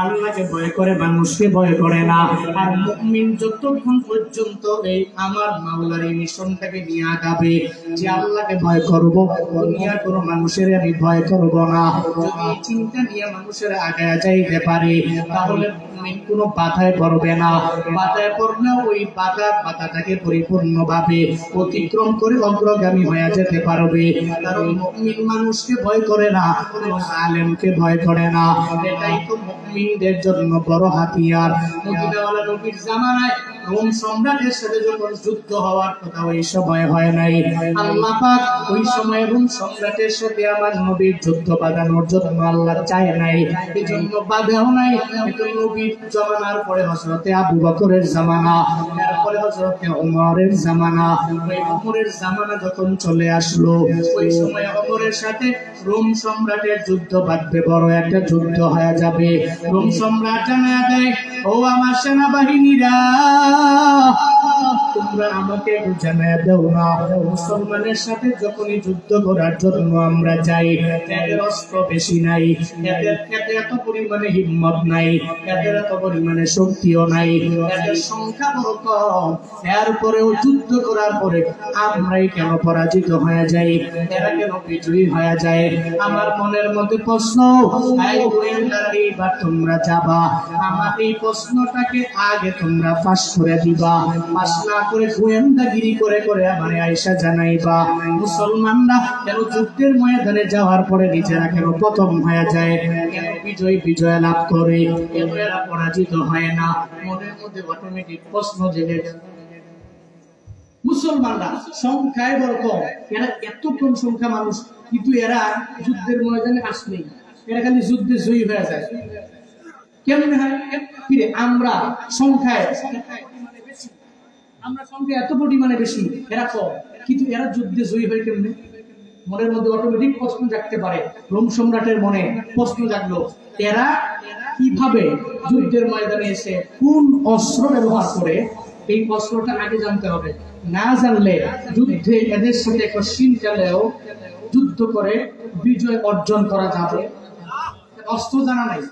আল্লাহকে ভয় করে, মানুষকে ভয় করে না। আর মুমিন যতক্ষণ পর্যন্ত এই আমার মাওলার এই মিশনটাকে নিয়ে আগাবে যে আল্লাহকে ভয় করব, দুনিয়ার কোনো মানুষের আমি ভয় করব না, যদি এই চিন্তা নিয়ে মানুষের আগায় যাইতে পারে, তাহলে মুমিন কোনো বাধায় পড়বে না। বাধায় পড়লে ওই বাধাটাকে পরিপূর্ণভাবে অতিক্রম করে অগ্রগামী হয়ে যেতে পারবে। কারণ মুমিন মানুষকে ভয় করে না, আলেমকে ভয় করে না। এটাই তো মুমিনদের জন্য বড় হাতিয়ার। মদিনাওয়ালা নবীর জামানায় রোম সম্রাটের সাথে যখন যুদ্ধ হওয়ার কথা, ওই সময় হয় নাই। আল্লাহ পাক ওই সময় রোম সম্রাটের সাথে আমার নবীর যুদ্ধ বাঁধানোর জন্য আল্লাহ চায় নাই, এই জন্য বাঁধাও নাই। নবীর জামানার পরে হযরতে আবু বকরের জামানা, তারপরে হযরতে ওমরের জামানা। ওই ওমরের জামানা যখন চলে আসলো, ওই সময় ওমরের সাথে রোম সম্রাটের যুদ্ধ বাঁধবে, বড় একটা যুদ্ধ হয়ে যাবে। রোম সম্রাট জানায় দেয়, ও আমার সেনাবাহিনীরা, তোমরা আমাকে জানায় দাও না, মুসলমানের সাথে যখনই যুদ্ধ করার জন্য আমরা যাই, এদের অস্ত্র বেশি নাই, এদের এত পরিমাণে হিম্মত নাই, এদের এত পরিমাণে শক্তিও নাই, এদের সংখ্যা বড় কম, এরপরেও যুদ্ধ করার পরে আমরাই কেন পরাজিত হয়ে যাই, এরা কেন বিজয়ী হয়ে যায়? আমার মনের মধ্যে প্রশ্ন, এইবার তোমরা যাবা, আমার এই প্রশ্নটাকে আগে তোমরা ফাঁস করে দিবা, ফাঁস না করে গোয়েন্দাগিরি করে করে আমার আয়েশা জানাইবা মুসলমানরা কেন যুদ্ধের ময়দানে যাওয়ার পরে নিজেরা কেন প্রথম হয়ে যায়, কেন বিজয় লাভ করে, কেন এরা পরাজিত হয় না? মনের মধ্যে অটোমেটিক প্রশ্ন জেগে গেল। মুসলমানরা সংখ্যায় বড় কম, এরা এত কম সংখ্যা মানুষ, কিন্তু এরা যুদ্ধের ময়দানে আসলেই এরা খালি যুদ্ধে জয়ী হয়ে যায়। কেমন হয়? আমরা সংখ্যায় এত পরিমাণে বেশি, এরা কম, কিন্তু এরা যুদ্ধে জয়ী হয় কেমনে? মনের মধ্যে অটোমেটিক প্রশ্ন জাগতে পারে। রোম সম্রাটের মনে প্রশ্ন জাগলো, এরা কিভাবে যুদ্ধের ময়দানে এসে কোন অস্ত্র ব্যবহার করে, এই অস্ত্রটা আগে জানতে হবে। না জানলে যুদ্ধে এদের সাথে কঠিন কালেও যুদ্ধ করে বিজয় অর্জন করা যাবে। অস্ত্র জানা নাই,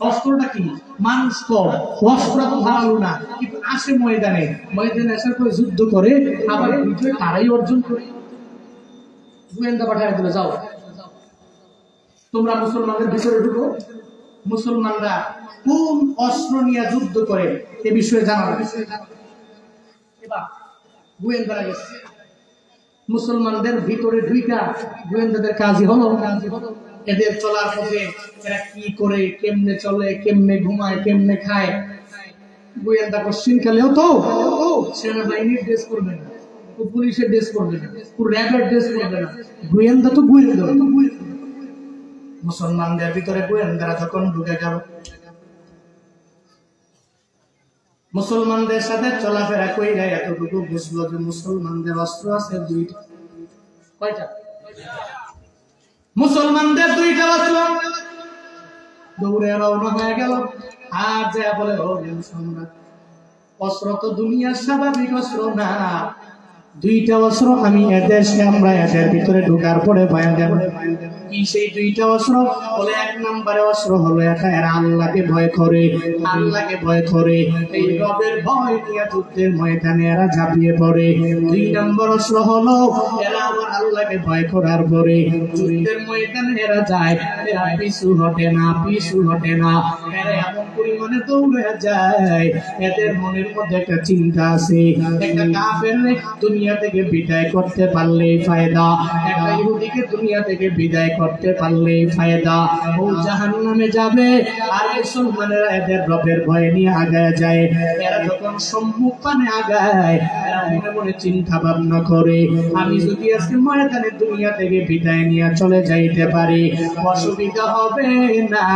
অস্ত্রটা কি? মানুষ কম, অস্ত্র তো ধারালো না, কিন্তু আসে ময়দানে আসার পরে যুদ্ধ করে আবার বিজয় তারাই অর্জন করে। গোয়েন্দা পাঠায় দিল, যাও তোমরা মুসলমানদের ভিতরে ঢুকো, মুসলমানরা কোন অস্ত্র নিয়ে যুদ্ধ করে এ বিষয়ে জানাবে। এবার গোয়েন্দারা গেছে মুসলমানদের ভিতরে ঢুইকা, গোয়েন্দাদের কাজই হলো এদের চলার পথে এরা কি করে, কেমনে চলে, কেমনে ঘুমায়, কেমনে খায়। গোয়েন্দা কোশ্চিন কালেও তো সেনাবাহিনীর ড্রেস করবে না, পুলিশের ড্রেস করবে না, র্যাবের ড্রেস করবে না, গোয়েন্দা তো গোয়েন্দা। মুসলমানদের ভিতরে গোয়েন্দারা যখন ঢুকে গেল, মুসলমানদের সাথে চলাফেরা কইরা এতটুকু বুঝলো যে মুসলমানদের অস্ত্র আছে দুইটা। কয়টা? মুসলমানদের দুইটা অস্ত্র। দৌড়ে রওনা হয়ে গেল, আর যা বলে, ও সম্রাট, অস্ত্র তো দুনিয়ার স্বাভাবিক অস্ত্র না, দুইটা অস্ত্র আমি আমরা এদের ভিতরে ঢোকার পরে পাই দেব। কি সেই দুইটা অস্ত্র? বলে এক নম্বরে অস্ত্র হলো এরা আল্লাহকে ভয় করে, আল্লাহকে ভয় করে, এই রবের ভয় নিয়ে যুদ্ধের ময়দানে এরা ঝাঁপিয়ে পড়ে। দুই নম্বর অস্ত্র হলো এরা আমার আল্লাহকে ভয় করার পরে যুদ্ধের ময়দানে এরা যায়, এরা পিছু হটে না, এরা এমন পরিমাণে দৌড়ে যায়, এদের মনের মধ্যে একটা চিন্তা আছে, একটা কাফের দুনিয়া থেকে বিদায় করতে পারলেই ফায়দা, একটা ইহুদিকে দুনিয়া থেকে বিদায় করতে পারলেই ফায়দা, ও জাহান্নামে যাবে। আর মুসলমানেরা এদের রবের ভয় নিয়ে আগায় যায়। এরা যখন সম্মুখ পানে আগায়, এরা মনে মনে চিন্তা ভাবনা করে, আমি যদি আজকে ময়দানে দুনিয়া থেকে বিদায় নিয়ে চলে যাইতে পারি, অসুবিধা হবে না,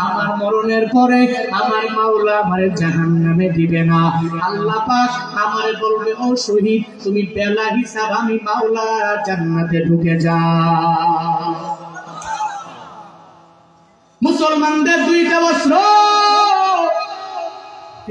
আমার মরণের পরে আমার মাওলা আমার জাহান্নামে দিবে না। আল্লাহ পাক আমারে বলবে, ও শহীদ, তুমি বেলা হিসাব আমি মাওলা জান্নাতে ঢুকে যা। মুসলমানদের দুইটা অস্ত্র,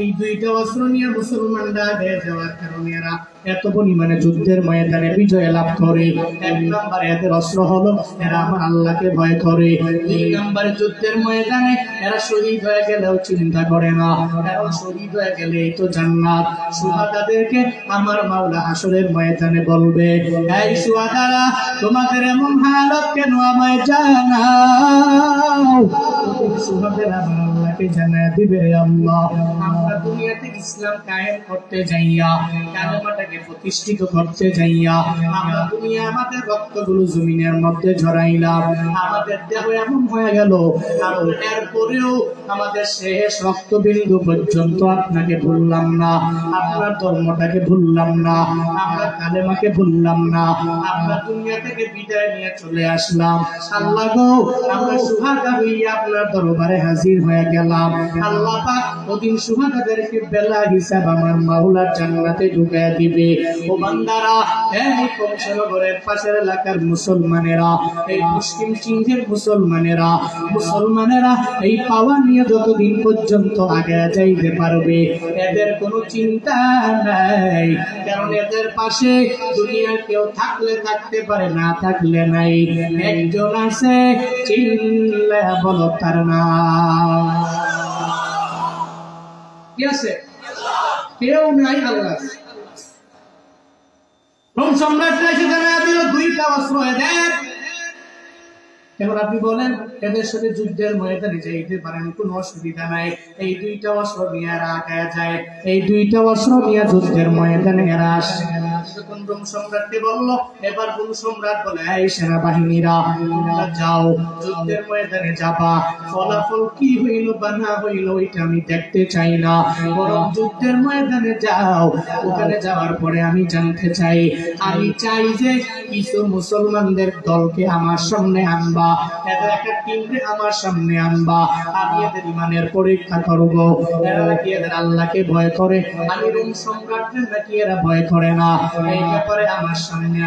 এই দুইটা অস্ত্র নিয়ে মুসলমানরা আগে যাওয়ার কারণে এরা এত পরিমাণে যুদ্ধের ময়দানে বিজয় লাভ করে। এক নম্বর এদের অস্ত্র হলো এরা আমার আল্লাহকে ভয় করে। দুই নম্বর যুদ্ধের ময়দানে এরা শহীদ হয়ে গেলেও চিন্তা করে না, কারণ শহীদ হয়ে গেলে এই তো জান্নাত। শুহাদাদেরকে আমার মাওলা হাসরের ময়দানে বলবে, এই শুহাদারা তোমাদের এমন হালত কেন আমায় জানাও। শুহাদারা আমার আল্লাহকে জানায় দিবে, আল্লাহ আমরা দুনিয়াতে ইসলাম কায়েম করতে যাইয়া, কালেমাটাকে প্রতিষ্ঠিত করতে যাইয়া আমরা দুনিয়া আমাদের রক্তগুলো জমিনের মধ্যে ঝরাইলাম, আমাদের দেহ এমন হয়ে গেল, আর এরপরেও আমাদের শেষ রক্তবিন্দু পর্যন্ত আপনাকে ভুললাম না, আপনার ধর্মটাকে ভুললাম না, আমরা কালেমাকে ভুললাম না, আমরা দুনিয়া থেকে বিদায় নিয়ে চলে আসলাম। আল্লাহ গো, আমরা সুহাদা হইয়া আপনার দরবারে হাজির হয়ে গেলাম। আল্লাহ পাক ওদিন সুহাদাদেরকে বেলা হিসাব আমার মাওলার জান্নাতে ঢুকাইয়া দিবে। ও বান্দারা, এই কংসনগরের পাশের এলাকার মুসলমানেরা, এই মুসলিম সিংহের মুসলমানেরা এই পাওয়া নিয়ে যতদিন পর্যন্ত আগে যাইতে পারবে এদের কোনো চিন্তা নাই, কারণ এদের পাশে দুনিয়ার কেউ থাকলে থাকতে পারে, না থাকলে নাই। একজন আছে, চিল্লা বলো তার নাম কি আছে? কেউ নাই, আল্লাহ। রোম সম্রাটরা এসে জানায় দিল দুইটা অস্ত্র এদের। এখন আপনি বলেন এদের সাথে যুদ্ধের ময়দানে যাইতে পারেন, কোন অসুবিধা নাই। এই দুইটা অস্ত্র নিয়ে এরা আগায় যায়, এই দুইটা অস্ত্র নিয়ে যুদ্ধের ময়দানে এরা আসে। যখন রোম সম্রাটকে বলল, এবার রোম সম্রাট বলে, এই সেনাবাহিনীরা যাও, যুদ্ধের ময়দানে যাবা, ফলাফল কি হইল বা না হইল ওইটা আমি দেখতে চাই না, বরং যুদ্ধের ময়দানে যাও, ওখানে যাওয়ার পরে আমি জানতে চাই, আমি চাই যে কিছু মুসলমানদের দলকে আমার সামনে আনবা, এদের একটা টিমকে আমার সামনে আনবা, আমি এদের ইমানের পরীক্ষা করব, এরা নাকি এদের আল্লাহকে ভয় করে, আমি রোম সম্রাটদের নাকি এরা ভয় করে না, এই ব্যাপারে আমার সামনে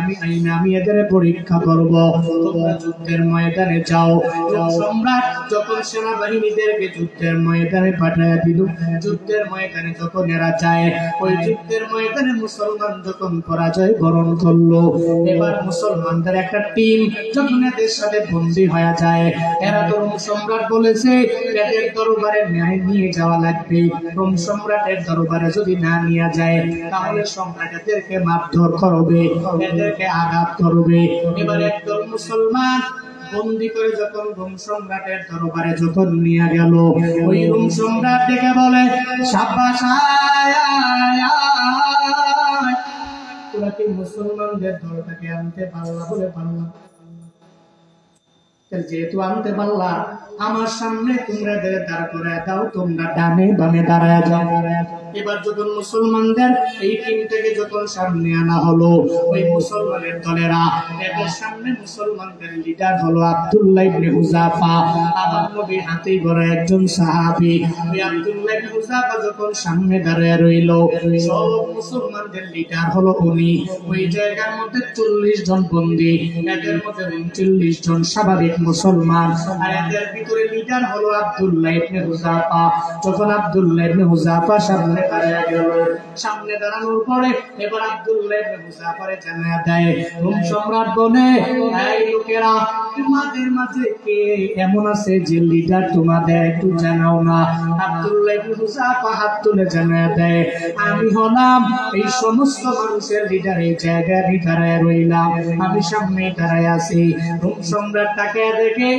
আমি এদের পরীক্ষা করব। তোমরা যুদ্ধের ময়দানে যাও। সম্রাট যখন সেনাবাহিনীদেরকে যুদ্ধের ময়দানে পাঠাইয়া দিল, যুদ্ধের ময়দানে যখন এরা যায়, ওই যুদ্ধের ময়দানে মুসলমান যখন পরাজয় বরণ করলো, এবার মুসলমানদের একটা টিম যখন এদের সাথে বন্দী হয়ে যায়, এরা তো রোম সম্রাট বলেছে এদের দরবারে ন্যায় নিয়ে যাওয়া লাগবে, রোম সম্রাটের দরবারে যদি না নিয়ে যায় তাহলে সম্রাট এদেরকে মারধর করবে, এদেরকে আঘাত করবে। এবার একদল মুসলমান বন্দী করে যখন রোম সম্রাটের দরবারে যখন নিয়ে গেল, ওই রোম সম্রাট ডেকে বলে, সাব্বাস, তোরা কি মুসলমানদের দলটাকে আনতে পারলা? বলে পারলাম। যেহেতু আনতে পারলা, আমার সামনে তোমরা দাঁড় করে দাও, তোমরা ডানে বামে দাঁড়ায় যাও। এবার যখন মুসলমানদের এই টিমটাকে যখন সামনে আনা হলো, ওই মুসলমানের দলেরা, এদের সামনে মুসলমানদের লিডার হলো আব্দুল্লাহ ইবনে হুযাফা, আমার নবীর হাতেই বড় একজন সাহাবী। ওই আব্দুল্লাহ ইবনে হুযাফা যখন সামনে দাঁড়িয়ে রইল, সব মুসলমানদের লিডার হলো উনি। ওই জায়গার মধ্যে 40 জন বন্দী, এদের মধ্যে 39 জন স্বাভাবিক মুসলমান, আর এদের ভিতরে লিডার হলো আব্দুল্লাহ ইবনে হুযাফা। যখন আব্দুল্লাহ ইবনে হুযাফা সামনে দাঁড়িয়ে গেল, সামনে দাঁড়ানোর পরে এবার আব্দুল্লাহ ইবনে হুযাফারে জানায়া দেয়, রোম সম্রাট বলে, এই লোকেরা, তোমাদের মাঝে কে এমন আছে যে লিডার তোমাদের একটু জানাও না? আব্দুল্লাহ ইবনে হুযাফা হাত তুলে জানায়া দেয়, আমি হলাম এই সমস্ত মানুষের লিডার, এই জায়গায় আমি দাঁড়ায় রইলাম, আমি সামনে দাঁড়ায় আছি। রোম সম্রাট তাকে দেখে,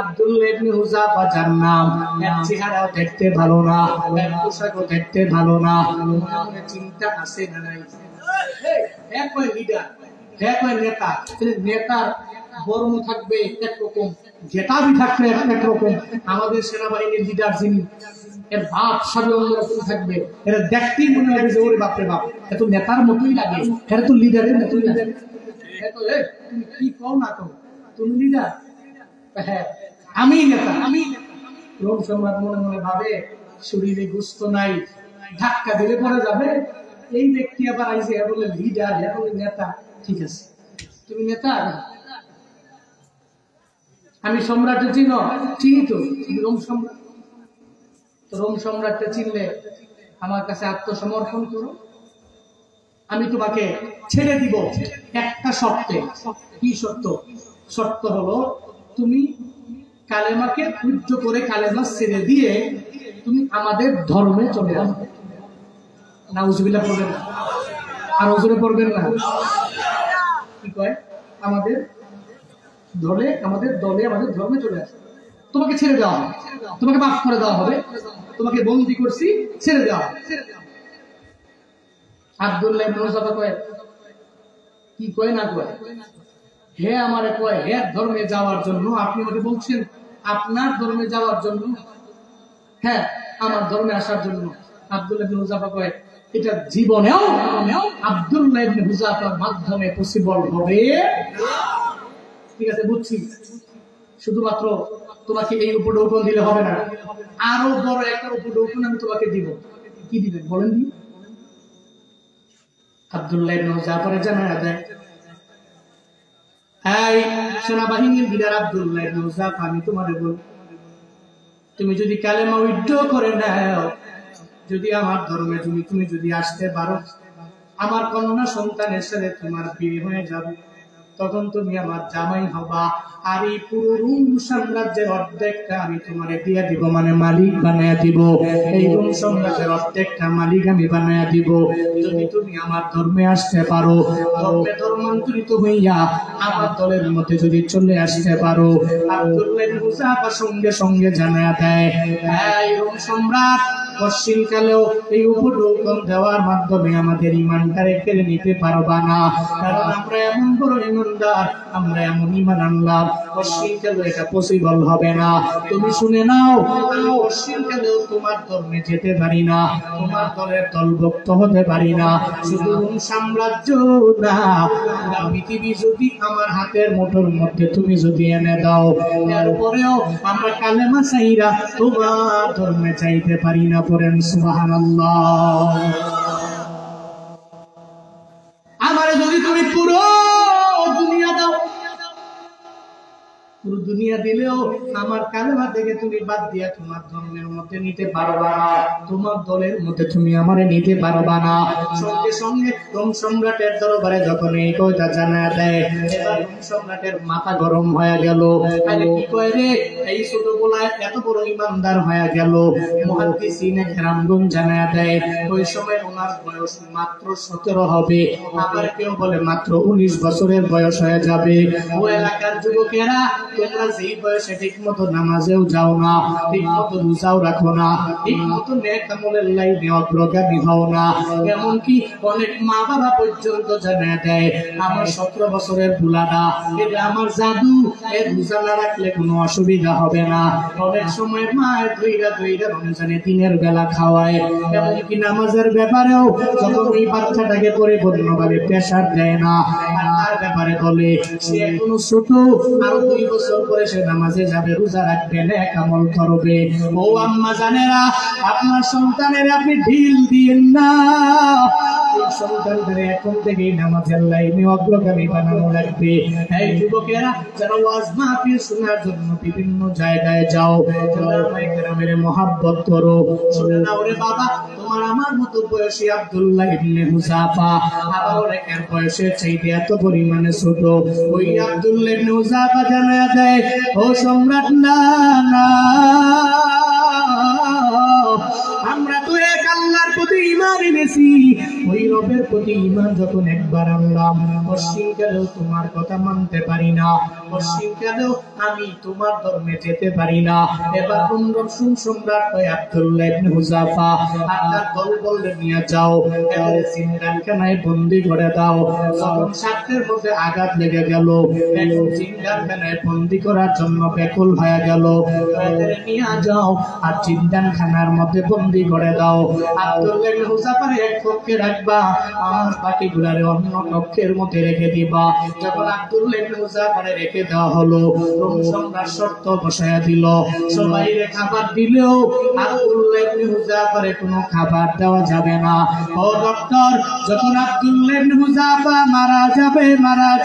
আব্দুল্লাহ ইবনে হুযাফা যার নাম, এর চেহারাও দেখতে ভালো না, এর পোশাকও দেখতে ভালো না, মনে চিন্তা আছে না নাই? এক কয় লিডার, এক কয় নেতা, নেতার বর্ণ থাকবে একরকম, জেতাবি থাকবে একরকম। আমাদের সেনাবাহিনীর লিডার যিনি, এর ভাব সবই অন্যরকম থাকবে, এরা দেখতেই মনে হবে যে ওরে বাপরে বাপ, এত নেতার মতোই লাগে, এরা তো লিডারের মতোই লাগে। তুমি কি কও না কও, তুমি লিডার? হ্যাঁ, আমি নেতা, আমি। রোম সম্রাট মনে মনে ভাবে, শরীরে গোস্ত নাই, ধাক্কা দিলে পড়ে যাবে। এই ব্যক্তি আবার আইসে বলে লিডার, এখন নেতা। ঠিক আছে, তুমি নেতা, আমি সম্রাটের চিনো? চিনি তো, রোম সম্রাট। রোম সম্রাটকে চিনলে আমার কাছে আত্মসমর্পণ করো, আমি তোমাকে ছেড়ে দিব একটা শর্তে। কি শর্ত? শর্ত হলো তুমি কালেমাকে পূজ্য করে কালেমা ছেড়ে দিয়ে তুমি আমাদের ধর্মে চলে আসবে। নাউজুবিল্লাহ পড়বেন না, আর ওজোরে পড়বেন না। কি কয়? আমাদের দলে আমাদের ধর্মে চলে আসবে। তোমাকে ছেড়ে দেওয়া হবে, তোমাকে মাফ করে দেওয়া হবে, তোমাকে বন্দি করছি, ছেড়ে দেওয়া হবে। আব্দুল্লাহ ইবনে হুযাফা কয়, কি কয় না কয়? হে আমারে কয় হে ধর্মে যাওয়ার জন্য আপনি আমাকে বলছেন আপনার ধর্মে যাওয়ার জন্য? হ্যাঁ, আমার ধর্মে আসার জন্য। আব্দুল্লাহ ইবনে হুযাফা কয়, এটা জীবনেও আব্দুল্লাহ ইবনে হুযাফার মাধ্যমে পসিবল হবে। ঠিক আছে, বুঝছি। শুধুমাত্র তোমাকে এই উপঢৌকন দিলে হবে না, আরো বড় একটা উপঢৌকন আমি তোমাকে দিব। কি দিবেন বলেন? দি আব্দুল্লাহ ইবনে হুযাফারে জানায়া দেয়, এই সেনাবাহিনীর লিডার আব্দুল্লাহ ইবনে হুযাফা, আমি তোমারে বল, তুমি যদি কালেমা উইথড্র করে নাও, যদি আমার ধর্মে তুমি যদি আসতে পারো, আমার কন্যা সন্তানের সাথে তোমার বিয়ে হয়ে যাবে, তখন তুমি আমার জামাই হবা। আর এই পুরো রোম সাম্রাজ্যের অর্ধেকটা আমি তোমারে দিয়ে দিব, মানে মালিক বানায়া দিব। এই রোম সাম্রাজ্যের অর্ধেকটা মালিক আমি বানায়া দিব যদি তুমি আমার ধর্মে আসতে পারো, ধর্মান্তরিত হইয়া আমার দলের মধ্যে যদি চলে আসতে পারো। আব্দুল্লাহ ইবনে হুযাফা সঙ্গে সঙ্গে জানায়া দেয়, এই রোম সম্রাট, পশ্চিমকালেও এই উপঢৌকন দেওয়ার মাধ্যমে আমাদের ইমানটারে কেড়ে নিতে পারবা না, কারণ আমরা এমন বড় ইমানদার, আমরা এমন ইমান আনলাম, পশ্চিমকালেও এটা পসিবল হবে না। তুমি শুনে নাও, আমি পশ্চিমকালেও তোমার ধর্মে যেতে পারি না, তোমার দলের দলভুক্ত হতে পারি না। শুধু সাম্রাজ্য না, পৃথিবী যদি আমার হাতের মুঠোর মধ্যে তুমি যদি এনে দাও, তারপরেও আমরা কালেমা চাইরা তোমার ধর্মে চাইতে পারি না। পড়েন সুবহানাল্লাহ। আমারে যদি তুমি পুরো দুনিয়া দাও, পুরো দুনিয়া দিলেও আমার কালেমা থেকে তুমি বাদ দিয়া তোমার ধর্মের মধ্যে নিতে পারবা না, তোমার দলের মধ্যে তুমি আমারে নিতে পারবা না। সঙ্গে সঙ্গে রোম সম্রাটের দরবারে যখন এই কথা জানা দেয়, এবার রোম সম্রাটের মাথা গরম হয়ে গেল। আরে কি কয় রে, এই ছোট গোলায় এত বড় ইমানদার হয়ে গেল। মুহাদ্দিসিনে কেরামগণ জানা দেয়, ওই সময় ওনার বয়স মাত্র 17 হবে, আবার কেউ বলে মাত্র 19 বছরের বয়স হয়ে যাবে। ও এলাকার যুবকেরা, তোমরা যেই বয়সে ঠিক মতো নামাজেও যাও না, ঠিক মতো রোজাও রাখো না, ঠিক মতো নেক আমলের লাইনে অগ্রগামী হও না, এমনকি অনেক মা বাবা পর্যন্ত জানা দেয় আমার 17 বছরের বুলাটা, এটা আমার জাদু, এর রোজা না রাখলে কোনো অসুবিধা হবে না। অনেক সময় মা ধইরা রমজানে দিনের বেলা খাওয়ায়, এমনকি নামাজের ব্যাপারেও যখন ওই বাচ্চাটাকে পরিপূর্ণভাবে প্রেসার দেয় না, আর তার ব্যাপারে বলে সে এখনো ছোট, আরো 2 বছর পরে সে নামাজে যাবে, রোজা রাখবে, নেক আমল করবে। ও আম্মা জানেরা, আপনার সন্তানের আপনি ঢিল দিয়েন না, এই সন্তানদের এখন থেকেই নামাজের লাইনে অগ্রগামী বানানো লাগবে। এই যুবকেরা যারা ওয়াজ মাহফিল শোনার জন্য বিভিন্ন জায়গায় যাও, ওলামায়ে কেরামের মহব্বত করো। শুনে নাও রে বাবা, তোমার আমার মতো বয়সী আব্দুল্লাহ ইবনে হুযাফা আবার এর বয়সের চাইতে এত পরিমাণে ছোট। ওই আব্দুল্লাহ ইবনে হুযাফা জানায়া দেয়, ও সম্রাট, না না, আমরা তো এক আল্লাহর প্রতি ঈমান এনেছি, ওই রবের প্রতি ঈমান যখন একবার আনলাম, পশ্চিমকালেও তোমার কথা মানতে পারি না, পশ্চিমকালেও আমি তোমার ধর্মে যেতে পারি না। এবার রোম সম্রাট হয় আব্দুল্লাহ ইবনে হুযাফা আর তার দল বললে নিয়ে যাও, এবারে জিন্দারখানায় বন্দী করে দাও। যখন স্বার্থের মধ্যে আঘাত লেগে গেল, জিন্দারখানায় বন্দী করার জন্য ব্যাকুল হয়ে গেল, এদের নিয়ে যাও আর জিন্দারখানার মধ্যে বন্দী করে দাও। আব্দুল্লাহ ইবনে হুযাফার এক পক্ষে রাখবা, আর বাকিগুলারে অন্য পক্ষের মধ্যে রেখে দিবা। যখন আব্দুল্লাহ ইবনে হুযাফারে রেখে দেওয়া হলো, রোম সম্রাট শর্ত বসায়া দিল, সবাই খাবার দিলেও আব্দুল্লাহ ইবনে হুযাফারে কোনো খাবার দেওয়া যাবে না। ও ডক্টর, যখন আব্দুল্লাহ ইবনে হুযাফা মারা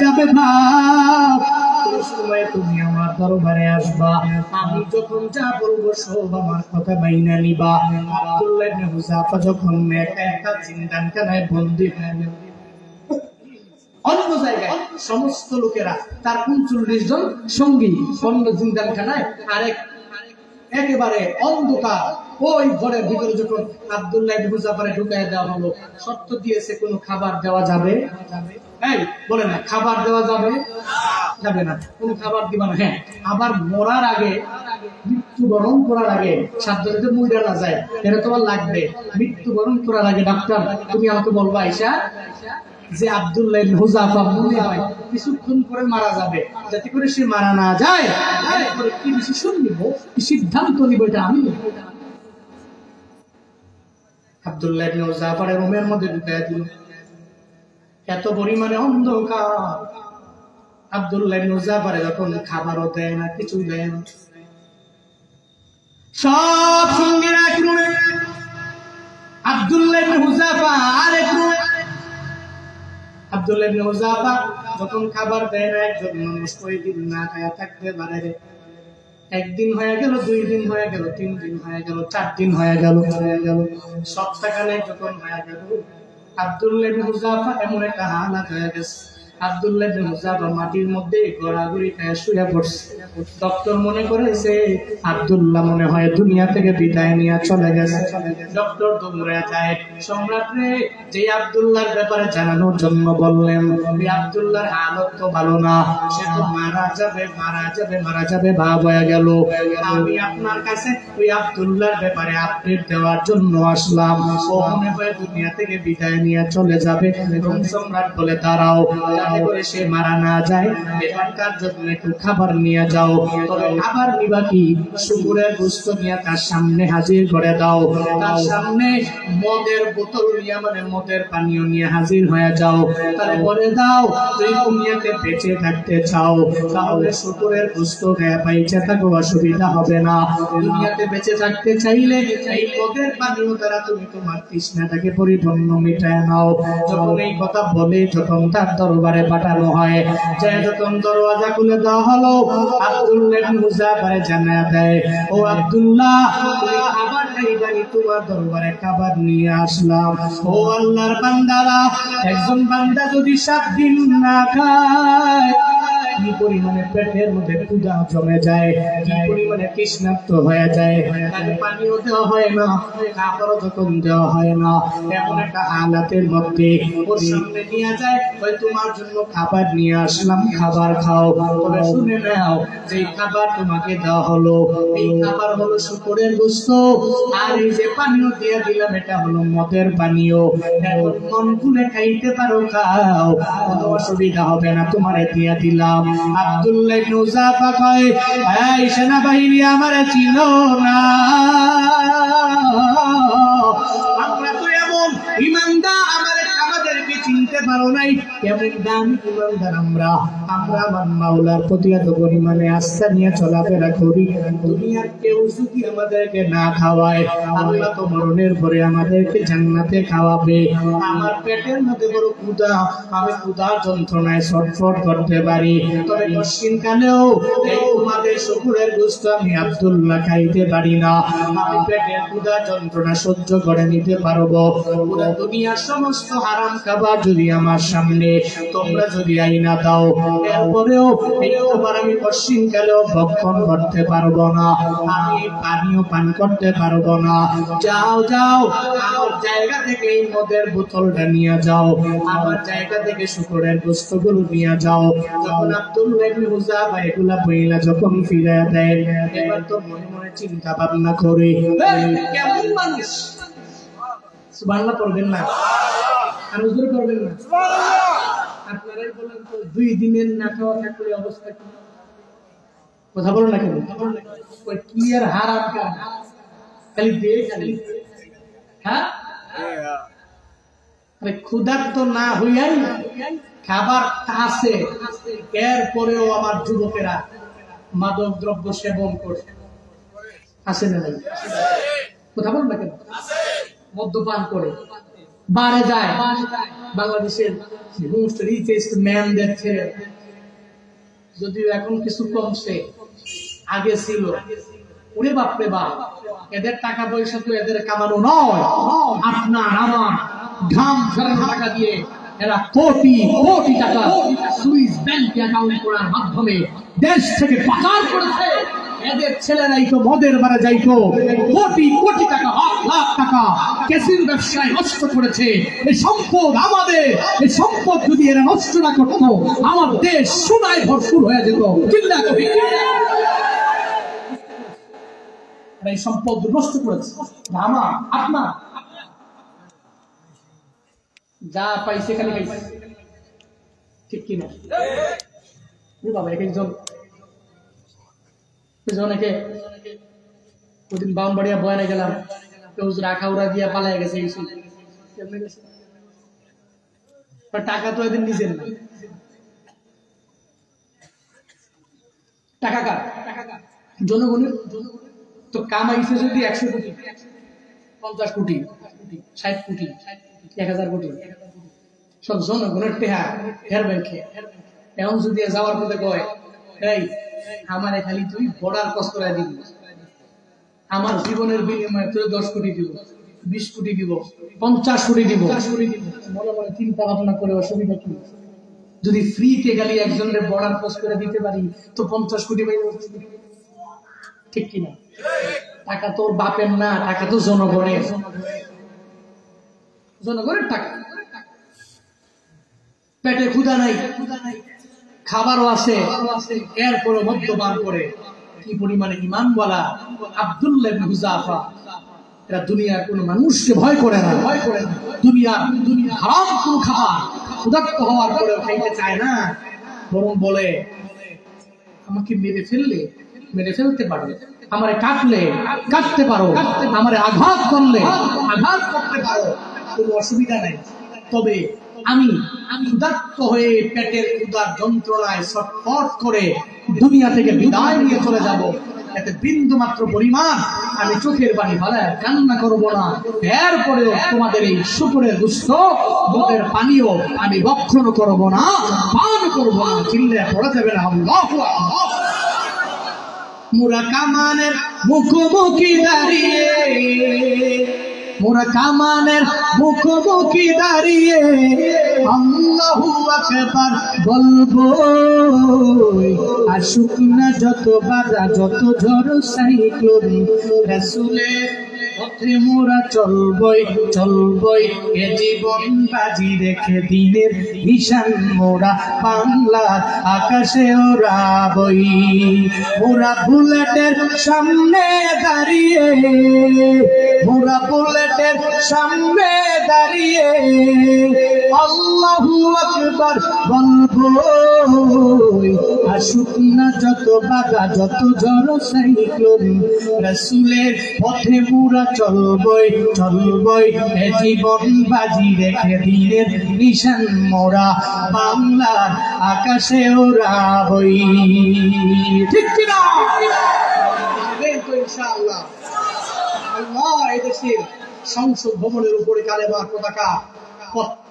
যাবে ভাব, সময় তুমি আমার দরবারে আসবা, আমি যখন যা বলবো সব আমার কথা মাইনা নিবা। আব্দুল্লাহ ইবনে হুযাফা যখন একা একা জিন্দানখানায় বন্দী হয়ে গেল, অন্য জায়গায় সমস্ত লোকেরা তার 39 জন সঙ্গী অন্য জিন্দানখানায়, আরেক একেবারে অন্ধকার ওই ঘরের ভিতরে যখন আব্দুল্লাহ ইবনে হুযাফারে ঢুকায় দেওয়া হলো, শর্ত দিয়েছে কোনো খাবার দেওয়া যাবে, এই বলে না খাবার দেওয়া যাবে, যাবে না, কোনো খাবার দিবা না। হ্যাঁ, আবার মরার আগে, মৃত্যুবরণ করার আগে, সাধ্য যাতে মরে না যায় এটা তোমার লাগবে। মৃত্যুবরণ করার আগে ডাক্তার তুমি আমাকে বলবা আয়েশা যে আব্দুল্লাহ ইবনে হুযাফা মনে হয় কিছুক্ষণ পরে মারা যাবে, যাতে করে সে মারা না যায় এরপরে কি ডিসিশন নিব, কি সিদ্ধান্ত নিব এটা আমি নিব। আব্দুল্লাহ ইবনে হুযাফার রুমের মধ্যে ঢুকায় দিল, এত পরিমাণে অন্ধকার। আব্দুল্লাহ ইবনে হুযাফারে যখন খাবারও দেয় না, কিছু দেয় না, সব সঙ্গীরা এক রুমে, আব্দুল্লাহ ইবনে হুযাফা আরেক রুমে। আব্দুল্লাহ ইবনে হুযাফা যখন খাবার দেয় না, একজন মানুষ কয়দিন না খায়া থাকতে পারে? একদিন হয়ে গেল, 2 দিন হয়ে গেল, 3 দিন হয়ে গেল, 4 দিন হয়ে গেল, সপ্তাহখানেক যখন হয়ে গেল, আব্দুল্লাহ ইবনে হুযাফা এমন একটা হালাত হয়ে গেছে, আব্দুল্লাহ ইবনে হুযাফা মাটির মধ্যে গড়াগড়ি খায় শুয়ে পড়ছে। ডক্টর মনে করেছে আব্দুল্লাহ মনে হয় দুনিয়া থেকে বিদায় নিয়ে চলে গেছে। ডক্টর দৌড়ে যায়, সম্রাটরে যে আব্দুল্লাহর ব্যাপারে জানানোর জন্য বললেন, এই আব্দুল্লাহর হালত তো ভালো না, সে তো মারা যাবে, মারা যাবে, মারা যাবে ভাব হয়ে গেল। আমি আপনার কাছে ওই আব্দুল্লাহর ব্যাপারে আপডেট দেওয়ার জন্য আসলাম, ও মনে হয় দুনিয়া থেকে বিদায় নিয়ে চলে যাবে। এবং সম্রাট বলে দাঁড়াও, যাতে করে সে মারা না যায় এখানকার জন্য একটু খাবার নিয়ে যাও। তবে খাবার নিবা কি? শুকুরের গোশত নিয়ে তার সামনে হাজির করে দাও, তার সামনে মদের বোতল নিয়ে, মানে মদের পানীয় নিয়ে হাজির হয়ে যাও। তাহলে বলে দাও তুই দুনিয়াতে বেঁচে থাকতে চাও, তাহলে শুকুরের গোশত খেয়ে পাইছে থাকো, অসুবিধা হবে না। দুনিয়াতে বেঁচে থাকতে চাইলে এই মদের পানীয় দ্বারা তুমি তোমার তৃষ্ণাটাকে পরিপূর্ণ মিটায় নাও। যখন এই কথা বলে, যখন তার দরবারে পাঠানো হয়, যে যখন দরওয়াজা খুলে দেওয়া হলো, আব্দুল্লাহ ইবনে হুযাফারে জানায়া দেয়, ও আব্দুল্লাহ তুমি খাবার খাইবানি, তোমার দরবারে খাবার নিয়ে আসলাম। ও আল্লাহর বান্দারা, একজন বান্দা যদি 7 দিন না খায়, কি পরিমাণে পেটের মধ্যে ক্ষুধা জমে যায়, কি পরিমাণে তৃষ্ণার্ত হয়ে যায়, তাকে পানিও দেওয়া হয় না, খাবারও যখন দেওয়া হয় না, এমন একটা হালাতের মধ্যে ওর সামনে নিয়ে যায়, ওই তোমার জন্য খাবার নিয়ে আসলাম, খাবার খাও। তবে শুনে নাও, যে খাবার তোমাকে দেওয়া হলো, এই খাবার হলো শুকরের গোশত, আর এই যে পানীয় দিয়ে দিলাম এটা হলো মদের পানীয়। এখন মন খুলে খাইতে পারো, খাও, কোনো অসুবিধা হবে না, তোমারে দিয়ে দিলাম। আব্দুল্লাহ ইবনে হুযাফা কয়, এই সেনাবাহিনী আমারে চিনো না, আমরা তো এমন ইমানদার, আমাদেরকে চিনতে পারো নাই, কেমন দামি ইমানদার আমরা। আমার মাওলার প্রতি এত পরিমাণে আস্থা নিয়ে চলাফেরা করি, দুনিয়ার কেউ যদি আমাদেরকে না খাওয়ায়, আল্লাহ তো মরণের পরে আমাদেরকে জান্নাতে খাওয়াবে। আমার পেটের মধ্যে বড় ক্ষুধা, আমি ক্ষুধার যন্ত্রণায় ছটফট করতে পারি, তবে পশ্চিমকালেও এই তোমাদের শুকুরের গোশত আমি আব্দুল্লাহ খাইতে পারি না। আমি পেটের ক্ষুধা যন্ত্রণা সহ্য করে নিতে পারবো। পুরো দুনিয়ার সমস্ত হারাম খাবার যদি আমার সামনে তোমরা যদি আইনা দাও, এরপরেও এই খাবার আমি পশ্চিমকালেও ভক্ষণ করতে পারবো না, আমি পানিও পান করতে পারবো না। যাও যাও, আমার জায়গা থেকে এই মদের বোতলটা নিয়ে যাও, আমার জায়গা থেকে শুকরের গোশতগুলো নিয়ে যাও। যখন আব্দুল্লাহ ইবনে হুযাফা এগুলা বইলা যখন ফিরায় দেয়, এবার তো মনে মনে চিন্তা ভাবনা করে, কেমন মানুষ, সুবহানাল্লাহ পড়বেন না, আর হুজুর পড়বেন না, আপনারাই বলেন তো 2 দিনের না খাওয়া থাকলে অবস্থা কি? কথা বলো না কেন? ওই কি আর হারাম কাজ, খালি দে খালি, হ্যাঁ, আরে ক্ষুধার্ত না হইয়াই খাবার আছে, এরপরেও আমার যুবকেরা মাদক দ্রব্য সেবন করে, আছে না নাই? কথা বলো না কেন? মদ্যপান করে বারে যায়, বাংলাদেশের মোস্ট রিচেস্ট ম্যানদের ছেলে যদিও এখন কিছু কমছে, আগে ছিল। ওরে বাপরে বাপ, এদের টাকা পয়সা তো এদের কামানো নয়, আপনার আমার ঘাম ঝরানো টাকা দিয়ে এরা কোটি কোটি টাকা সুইস ব্যাংকে অ্যাকাউন্ট করার মাধ্যমে দেশ থেকে পাচার করেছে। এদের ছেলেরাই তো মদের বারে যাইতো, কোটি কোটি টাকা, লাখ লাখ টাকা ক্যাসিনো ব্যবসায় নষ্ট করেছে। এই সম্পদ আমাদের, এই সম্পদ যদি এরা নষ্ট না করতো আমার দেশ সোনায় ভরপুর হয়ে যেত। চিন্তা করি এই সম্পদ নষ্ট করেছে আমার আপনার, যা পাইছে খালি খাইছে, ঠিক কিনা? বাবা এক একজন অনেকে ওদিন বামবাড়িয়া বয়ানে গেলাম, কেউ রাখা উড়া দিয়া পালাই গেছে, টাকা তো এদিন নিজের না, টাকা কার? জনগণের। তো কামাইছে যদি 100 কোটি, 50 কোটি, 60 কোটি, 1000 কোটি, সব জনগণের টেহা হের ব্যাংকে। এখন যদি যাওয়ার পথে কয়, এই আমার খালি তুই বর্ডার ক্রস করে দিবি, আমার জীবনের বিনিময়ে তুই 10 কোটি দিব, 20 কোটি দিব, 50 কোটি দিব, মনে মনে চিন্তা ভাবনা করে অসুবিধা কি? যদি ফ্রিতে গেলে একজনের বর্ডার ক্রস করে দিতে পারি তো 50 কোটি পাইব, ঠিক কিনা? টাকা তোর বাপের না, টাকা তো জনগণের, জনগণের টাকা। পেটে ক্ষুধা নাই, খাবারও আছে, এরপরে মদ্যপান করে। কি পরিমাণে ইমান বলা আব্দুল্লাহ ইবনে হুযাফা, এরা দুনিয়ার কোন মানুষকে ভয় করে না, দুনিয়া হারাম কোন খাবার ক্ষুধার্ত হওয়ার পরেও খাইতে চায় না, বরং বলে আমাকে মেরে ফেলতে পারো, আমারে কাটতে পারো, আমারে আঘাত করলে আঘাত করতে পারো, কোনো অসুবিধা নাই, তবে আমি ক্ষুধার্ত হয়ে পেটের ক্ষুধার যন্ত্রণায় ছটফট করে দুনিয়া থেকে বিদায় নিয়ে চলে যাব। এতে বিন্দু মাত্র পরিমাণ আমি চোখের পানি ফেলে কান্না করবো না। এরপরেও তোমাদের এই শুকরের দুষ্ট মদের পানীয় আমি ভক্ষণ করবো না, পান করবো না। চিল্লে পড়ে যাবে না আল্লাহু আকবার। মোরা কামানের মুখোমুখি দাঁড়িয়ে, মোরা কামানের মুখোমুখি দাঁড়িয়ে আল্লাহু আকবার বলবো। আসুক না যত বাধা, যত ঝড় সাইক্লোন, রাসূলের পথে মোরা চলবই এ জীবন বাজি রেখে, দিনের নিশান মোরা বাংলার আকাশে ওড়াবই। মোরা বুলেটের সামনে দাঁড়িয়ে, মোরা বুলেটের সামনে দাঁড়িয়ে আল্লাহু আকবার বলবো। আসুক না যত বাধা, যত ঝড় সাইক্লোন, রাসূলের পথে মোরা চলবই এ জীবন বাজি রেখে, দিনের নিশান মোরা বাংলার আকাশে ওড়াবই। ঠিক কিনা? ইনশাআল্লাহ আল্লাহ এদেশের সংসদ ভবনের উপরে কালেমার পতাকা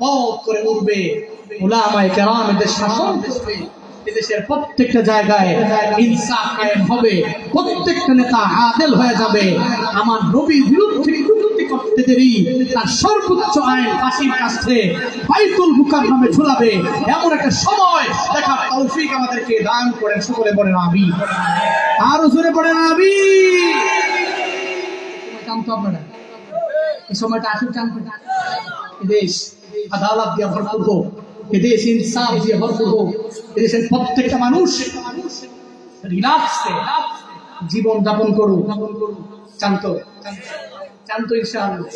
পথ করে উঠবে, উলামায়ে কেরাম এদের শাসন করবে, এদেশের প্রত্যেকটা জায়গায় ইনসাফ কায়েম হবে, প্রত্যেকটা নেতা আদেল হয়ে যাবে। আমার নবীর বিরুদ্ধে কটূক্তি করতে দেরি তার সর্বোচ্চ আইন ফাঁসির কাছে বাইতুল মুকাররমে ঝুলাবে, এমন একটা সময় দেখার তৌফিক আমাদেরকে দান করেন। সকলে বলেন আমিন, আরো জোরে বলেন আমিন। আপনারা এই সময়টা আসুক, এদেশ আদালত দিয়ে ভরপুর হোক, এদেশ ইনসাফ দিয়ে ভরপুর হোক, এদেশের প্রত্যেকটা মানুষ রিল্যাক্সে জীবন যাপন করুক। চান্ত ইনশাআল্লাহ।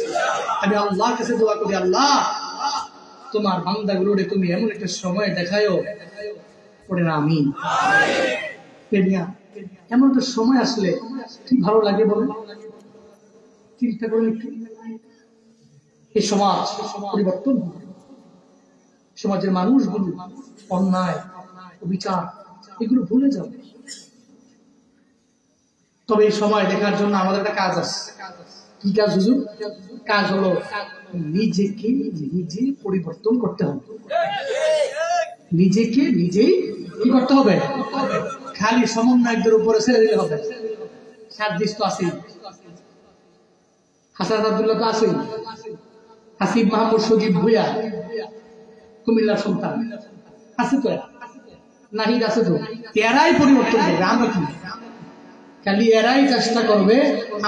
আমি আল্লাহর কাছে দোয়া করি, আল্লাহ তোমার বান্দাগুলোরে তুমি এমন একটা সময় দেখায়ও, পড়ে না আমিন। এমন একটা সময় আসলে কি ভালো লাগে বলে, চিন্তা করুন একটু। এই সমাজ পরিবর্তন, সমাজের মানুষগুলো অন্যায় বিচার এগুলো ভুলে যাবে। তবে এই সময় দেখার জন্য আমাদের একটা কাজ আছে। কি কাজ হুজুর? কাজ হলো নিজেকে নিজে পরিবর্তন করতে হবে। নিজেকে নিজেই কি করতে হবে? খালি সমন্বয়কদের উপরে ছেড়ে দিলে হবে। সার্জিস তো আছেই, হাসান আব্দুল্লাহ তো আছেই, হাসিব মাহমুদ সজীব ভুইয়া কুমিল্লার সন্তান আছে তো, নাহিদ আছে তো, এরাই পরিবর্তন করবে। আমরা কি খালি এরাই চেষ্টা করবে,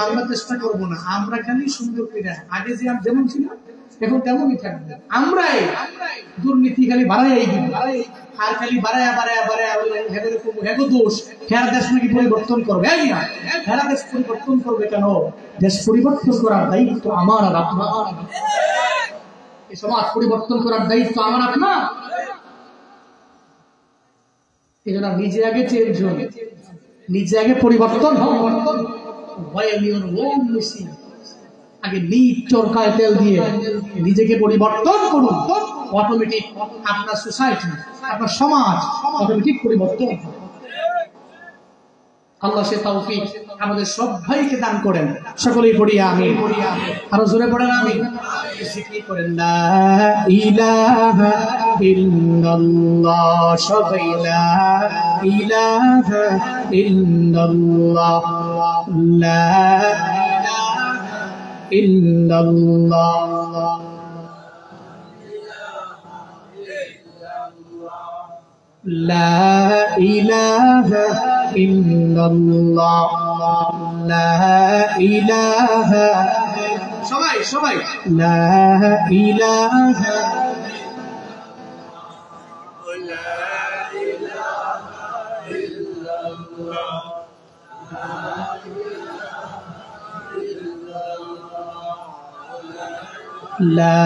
আমরা চেষ্টা করব না। আমরা খালি সুন্দর করে আগে যে যেমন ছিল এখন তেমনই থাকবে। আমরাই দুর্নীতি খালি বাড়াই দিব, আর খালি বাড়ায়া বাড়ায়া বাড়ায়া হেগো দোষ, হেরা দেশ নাকি পরিবর্তন করবে। এই না, হেরা দেশ পরিবর্তন করবে কেন? দেশ পরিবর্তন করার দায়িত্ব আমার আর আপনার। এই সমাজ পরিবর্তন করার দায়িত্ব আমার আপনার। এই জন্য নিজে আগে চেঞ্জ হবে, নিজে আগে পরিবর্তন হবে। আগে নিজ চরকায় তেল দিয়ে নিজেকে পরিবর্তন করুন, অটোমেটিক আপনার সোসাইটি, আপনার সমাজ অটোমেটিক পরিবর্তন হবে। আল্লাহ সে তৌফিক আমাদের সবাইকে দান করেন। সকলেই পড়ি আমিন। আরো জোরে পড়েন আমিন। জিকির করেন লা ইলাহা ইল্লাল্লাহ, সবাই লা ইলাহা ইল্লাল্লাহ, লা ইলাহা ইল্লাল্লাহ, লা ইলাহা ইল্লাল্লাহ, লা ইলাহা, সবাই সবাই লা ইলাহা, লা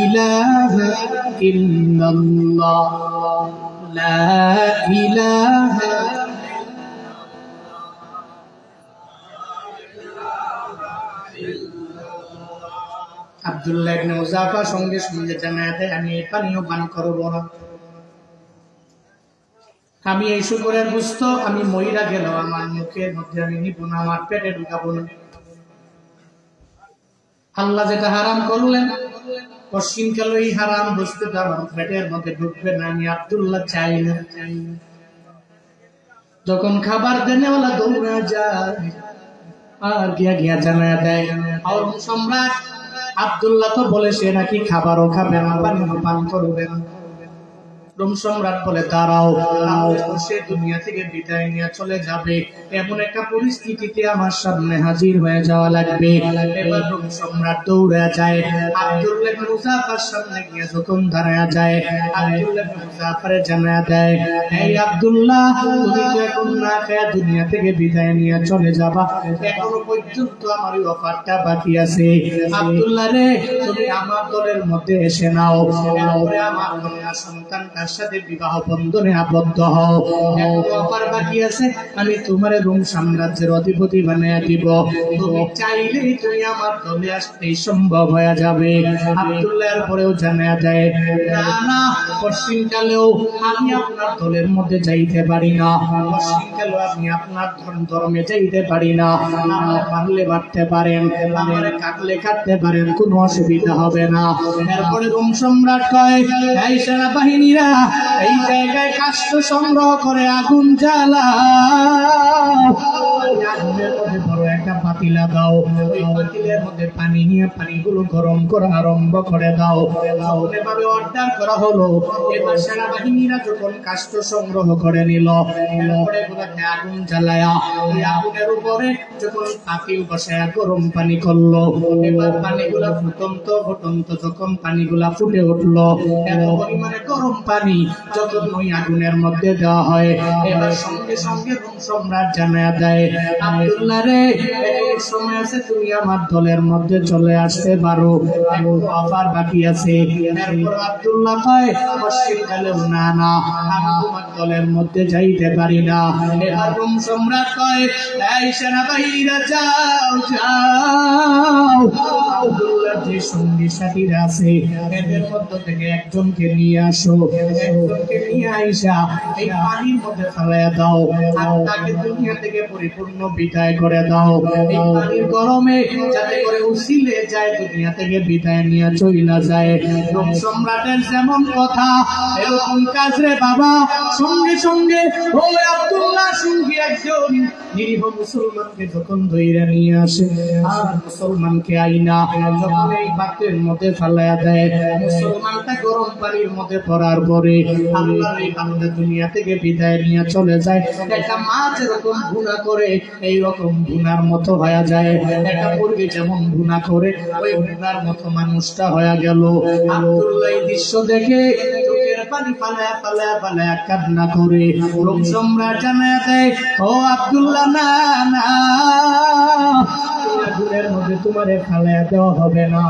ইলাহা ইল্লাল্লাহ, লা ইলাহা। আব্দুল্লাহ ইবনে মুযাফা সঙ্গে সঙ্গে জানাতে, আমি এই পানীয় পান করব না, আমি এই শুকরের গোশত আমি মইরা গেল আমার মুখের মধ্যে আমি নিব না, আমার পেটে ঢুকাবো না। আল্লাহ যেটা হারাম করলেন পশ্চিমকাল এই হারাম বস্তুটা আমার পেটের মধ্যে ঢুকবে না, আমি আব্দুল্লাহ চাই না। যখন খাবার দেনেওয়ালা দৌড়া যায় আর গিয়া গিয়া জানা দেয়, আর সম্রাট আব্দুল্লাহ তো বলে সে নাকি খাবারও খাবে না, পানিও পান করবে না। রোম সম্রাট বলে দাঁড়াও, সে দুনিয়া থেকে বিদায় নিয়ে চলে যাবে, এমন একটা পরিস্থিতিতে আমার সামনে হাজির হয়ে যাওয়া লাগবে। এবার রোম সম্রাট দৌড়ে যায়, আব্দুল্লাহ ইবনে মুযাফার সামনে গিয়ে যখন দাঁড়ায় যায়, আব্দুল্লাহ ইবনে মুযাফারে জানায়া দেয়, এই আব্দুল্লাহ, তুমি তো এখন না খেয়ে দুনিয়া থেকে বিদায় নিয়ে চলে যাবা, এখনো পর্যন্ত আমার ওই অফারটা বাকি আছে। আব্দুল্লাহ রে, তুমি আমার দলের মধ্যে এসে নাও, এরপরে আমার কন্যা সন্তানটা সাথে বিবাহ বন্ধনে আবদ্ধ হও। অফার বাকি আছে, আমি তোমার রোম সাম্রাজ্যের অধিপতি বানিয়ে দিব, তুমি চাইলেই তুমি আমার দলে আসতেই সম্ভব হয়ে যাবে। আব্দুল্লাহর পরেও জানা যায়, না না, পশ্চিমকালেও আমি আপনার দলের মধ্যে যাইতে পারি না, পশ্চিমকালেও আপনি আপনার ধর্মে যাইতে পারি না, আমার পারলে বাড়তে পারেন, আমার কাটলে কাটতে পারেন, কোনো অসুবিধা হবে না। এরপরে রোম সম্রাট কয়, এই সেনাবাহিনীরা এই জায়গায় কাষ্ঠ সংগ্রহ করে আগুন জ্বালাও, আগুনের মধ্যে বড় একটা পাতিলা দাও, ওই পাতিলের মধ্যে পানি নিয়ে পানিগুলো গরম করা আরম্ভ করে দাও। এভাবে অর্ডার করা হলো। এবার সেনাবাহিনীরা যখন কাষ্ঠ সংগ্রহ করে নিল, এরপরে গুলাকে আগুন জ্বালায়া ওই আগুনের উপরে যখন পাতিল বসায়া গরম পানি করলো, এবার পানিগুলা ফুটন্ত ফুটন্ত যখন পানিগুলা ফুটে উঠলো, এত পরিমাণে গরম পানি যখন ওই আগুনের মধ্যে দেওয়া হয়, এবার সঙ্গে সঙ্গে রোম সম্রাট জানায়া দেয়, আব্দুল্লাহ রে, এই সময় আছে, তুমি আমার দলের মধ্যে চলে আসতে পারো, অফার বাকি আছে। এরপর আব্দুল্লাহ কয়, পশ্চিমকালেও না না, আমি তোমার দলের মধ্যে যাইতে পারি না। এবার রোম সম্রাট কয়, এই সেনাবাহিনীরা যাও যাও, আব্দুল্লাহর যে সঙ্গী সাথীরা আছে এদের মধ্য থেকে একজনকে নিয়ে আসো, একজনকে নিয়ে আইসা এই পানির মধ্যে ফেলাইয়া দাও আর তাকে দুনিয়া থেকে পরিপূর্ণ বিদায় করে দাও। এই পানির গরমে যাতে করে উসিলে যায় দুনিয়া থেকে বিদায় নিয়ে চইলা যায়। রোম সম্রাটের যেমন কথা এরকম কাজ রে বাবা। সঙ্গে সঙ্গে ওই আব্দুল্লাহ সঙ্গী একজন নিরীহ মুসলমানকে যখন ধইরা নিয়ে আসে আর মুসলমানকে আইনা যখন এই পাত্রের মধ্যে ফেলাইয়া দেয়, মুসলমানটা গরম পানির মধ্যে পড়ার পরে আল্লাহর এই বান্দা দুনিয়া থেকে বিদায় নিয়ে চলে যায়। একটা মা যেরকম গুনাহ করে এই রকম গুনার মতো হয়ে যায়। একটা মুরগি যেমন গুনাহ করে ওই গুনার মতো মানুষটা হয়ে গেল। আব্দুল্লাহ এই দৃশ্য দেখে চোখের পানি ফালায়া ফালায়া ফালায়া কান্না করে রোম সম্রাট জানায়া দেয়, ও আব্দুল্লাহ না না, আগুনের মধ্যে তোমারে ফেলাইয়া দেওয়া হবে না,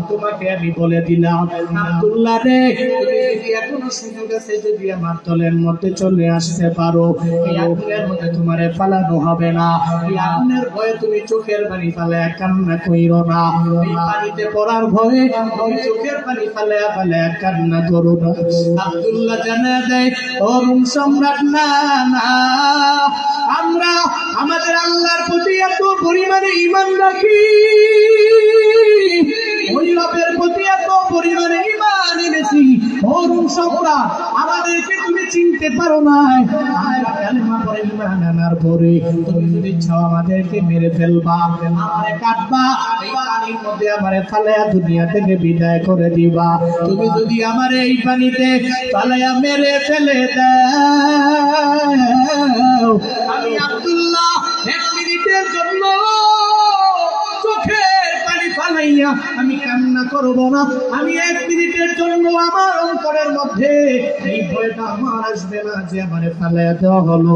তোমাকে আমি বলে দিলাম আব্দুল্লাহ রে, তুমি যদি এখনো সুযোগ আছে যদি আমার দলের মধ্যে চলে আসতে পারো, এই আগুনের মধ্যে তোমারে ফেলানো হবে না। এই আগুনের ভয়ে তুমি চোখের পানি ফেলাইয়া কান্না কইরো না, এই পানিতে পড়ার ভয়ে তুমি চোখের পানি ফেলাইয়া ফেলাইয়া কান্না করো না। আব্দুল্লাহ জানা দেয়, ও রোম সম্রাট না না, আমরা আমাদের আল্লাহর প্রতি এত পরিমাণে ঈমান রাখি, ওই রবের প্রতি এত পরিমাণে ঈমান এনেছি, ও রোম সম্রাট আমাদেরকে তুমি চিনতে পারো না। আমরা কালেমা পড়ে ঈমান আনার পরে তুমি যদি চাও আমাদেরকে মেরে ফেলবা, আমারে কাটবা, এই পানির মধ্যে আমারে ফালায়া দুনিয়া থেকে বিদায় করে দিবা। তুমি যদি আমারে এই পানিতে ফালায়া মেরে ফেলে দাও, আমি আব্দুল্লাহ এক মিনিটের জন্য চোখের পানি ফালাইয়া আমি কান্না করবো না। আমি এক মিনিটের জন্য আমার অন্তরের মধ্যে এই ভয়টা আমার আসবে না যে আমারে ফালাইয়া দেওয়া হলো,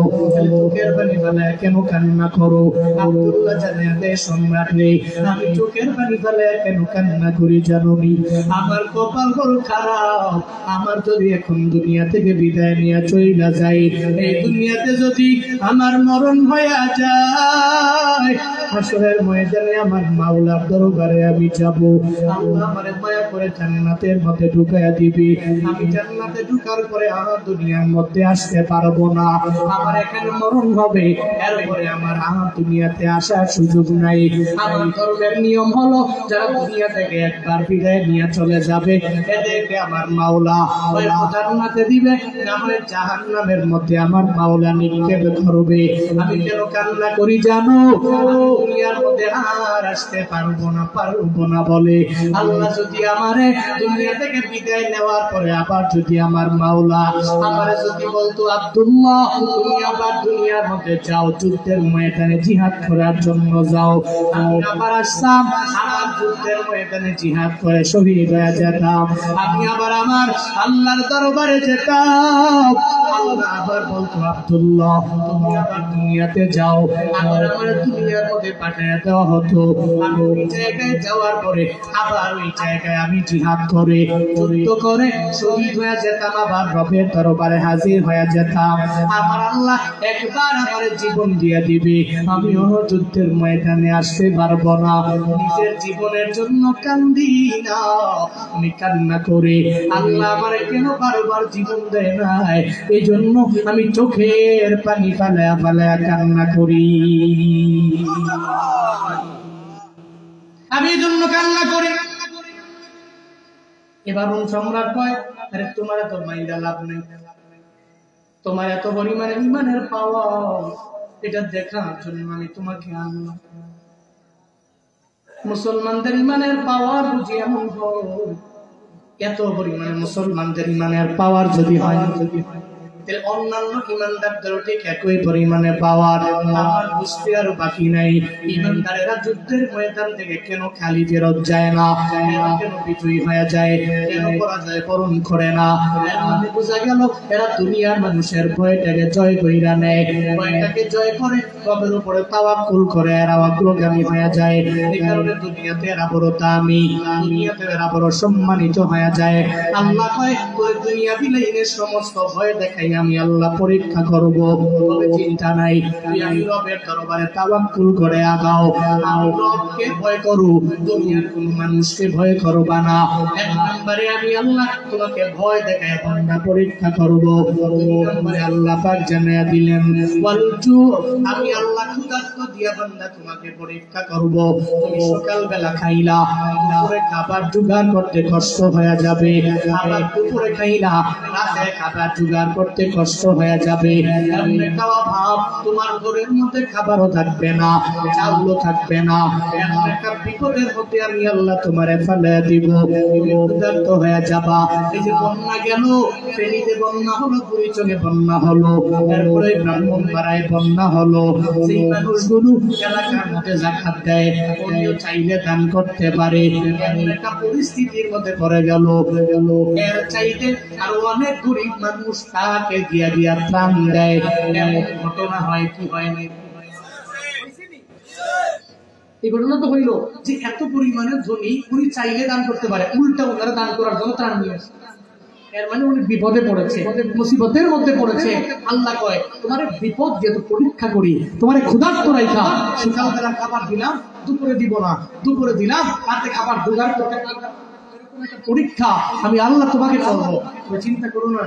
চোখের পানি ফালাইয়া কেন কান্না করো। আব্দুল্লাহ জানে দেয় সম্রাট নেই, আমি চোখের পানি ফালাইয়া কেন কান্না করি জানোনি? আমার কপাল বড় খারাপ, আমার যদি এখন দুনিয়া থেকে বিদায় নিয়ে চইলা যাই, এই দুনিয়াতে যদি আমার মরণ হইয়া যায়, হাসরের ময়দানে আমার মাওলার দরবারে আমি যাব। আল্লাহ আমারে মায়া করে জান্নাতের মধ্যে ঢুকাইয়া দিবি। আমি জান্নাতে ঢুকার পরে আমার দুনিয়ার মধ্যে আসতে পারবো না, আমার এখানে মরণ হবে, এরপরে আমার দুনিয়াতে আসার সুযোগ নাই। আমার ধর্মের নিয়ম হলো যারা দুনিয়া থেকে একবার বিদায় নিয়ে চলে যাবে এদেরকে আমার মাওলা ওই জান্নাতে দিবে, না হয় জাহান্নামের মধ্যে আমার মাওলা নিক্ষেপ করবে। আমি কেন কান্না করি জানো? দুনিয়ার মধ্যে আর আসতে পারবো না বলে আল্লাহ যদি আমারে দুনিয়া থেকে বিদায় নেওয়ার পরে আবার যদি আমার মাওলা আমারে যদি বলতো, আব্দুল্লাহ তুমি আবার দুনিয়ার মধ্যে যাও, যুদ্ধের ময়দানে জিহাদ করার জন্য যাও, আমি আবার আসতাম, আমার যুদ্ধের ময়দানে জিহাদ করে শহীদ হয়ে যেতাম, আমি আবার আমার আল্লাহর দরবারে যেতাম। আল্লাহ আবার বলতো, আব্দুল্লাহ তুমি আবার দুনিয়াতে যাও, আবার আমার দুনিয়ার মধ্যে পাঠিয়ে দেওয়া হতো। আমি ওই জায়গায় যাওয়ার পরে আবার ওই জায়গায় আমি জিহাদ করে যুদ্ধ করে শহীদ হয়ে যেতাম, আবার রবের দরবারে হাজির হয়ে যেতাম। আমার আল্লাহ একবার আমার জীবন দিয়ে দিবে, আমিও যুদ্ধের ময়দানে আসতে পারবো না। নিজের জীবনের জন্য কান্দি না, আমি কান্না করে আল্লাহ আমার কেন বারবার জীবন দেয় নাই, এই জন্য আমি চোখের পানি ফালায়া ফালায়া কান্না করি, আমি এই জন্য কান্না করি। এবার সম্রাট কয়, আরে তোমার এত মাইন্ডা লাভ নেই, তোমার এত পরিমাণে ইমানের পাওয়ার, এটা দেখার জন্য আমি তোমাকে আনলাম। মুসলমানদের ইমানের পাওয়ার বুঝি এমন হয়, এত পরিমাণে মুসলমানদের ইমানের পাওয়ার যদি হয়, অন্যান্য ইমানদারদেরও ঠিক একই পরিমাণে পাওয়ার আমার বুঝতে আর বাকি নাই। ইমানদারেরা যুদ্ধের ময়দান থেকে কেন খালি ফেরত যায় না, কেন বিজয়ী হয়ে যায়, কেন পরাজয় বরণ করে না? মানে বোঝা গেল এরা দুনিয়ার মানুষের ভয়টাকে জয় কইরা নেয়, ভয়টাকে জয় করে রবের উপরে তাওয়াক্কুল করে এরা অগ্রগামী হয়ে যায়। এই কারণে দুনিয়াতে এরা বড় দামি, দুনিয়াতে এরা বড় সম্মানিত হয়ে যায়। আল্লাহ কয়, তুই দুনিয়া বিলাইনের সমস্ত ভয় দেখাই আমি আল্লাহ পরীক্ষা করব। তবে চিন্তা নাই, তুমি আমি রবের দরবারে তাওয়াক্কুল করে আগাও। আমি রবকে ভয় করো, দুনিয়ার কোন মানুষকে ভয় করবা না। এক নম্বরে আমি আল্লাহ তোমাকে ভয় দেখায় বান্দা পরীক্ষা করব। দুই নম্বরে আল্লাহ পাক জানায়া দিলেন ওয়ালজু, আমি আল্লাহ ক্ষুধার্ত দিয়া বান্দা তোমাকে পরীক্ষা করব। তুমি সকাল বেলা খাইলা, দুপুরে খাবার জোগাড় করতে কষ্ট হয়ে যাবে। আবার দুপুরে খাইলা, রাতে খাবার জোগাড় করতে কষ্ট হয়ে যাবে। খাওয়া ভাব, তোমার ঘরের মধ্যে খাবারও থাকবে না, চাউলও থাকবে না। এমন একটা বিপদের মধ্যে আমি আল্লাহ তোমারে ফেলে দিব, ক্ষুধার্ত হয়ে যাবা। এই যে বন্যা গেল, ফেনীতে বন্যা হলো, বুড়িচঙে বন্যা হলো, তারপরে ব্রাহ্মণবাড়ায় বন্যা হলো। সেই মানুষগুলো এলাকার মধ্যে যাকাত দেয়, উনিও চাইলে দান করতে পারে। এমন একটা পরিস্থিতির মধ্যে পড়ে গেল, এর চাইতে আরো অনেক গরিব মানুষ তাকে দিয়া দিয়া ত্রাণ দেয়। এমন ঘটনা হয় কি হয় না? এই ঘটনা তো হইল যে এত পরিমাণে ধনী, উনি চাইলে দান করতে পারে, উল্টা ওনারা দান করার জন্য ত্রাণ নিয়ে আসে। এর মানে উনি বিপদে পড়েছে, মুসিবতের মধ্যে পড়েছে। আল্লাহ কয় তোমার বিপদ যেহেতু পরীক্ষা করি, তোমার ক্ষুধার্ত রাইখা সকালবেলা খাবার দিলাম, দুপুরে দিব না, দুপুরে দিলাম, রাতে খাবার জোগাড় করতে পরীক্ষা আমি আল্লাহ তোমাকে করবো। তুমি চিন্তা করো না,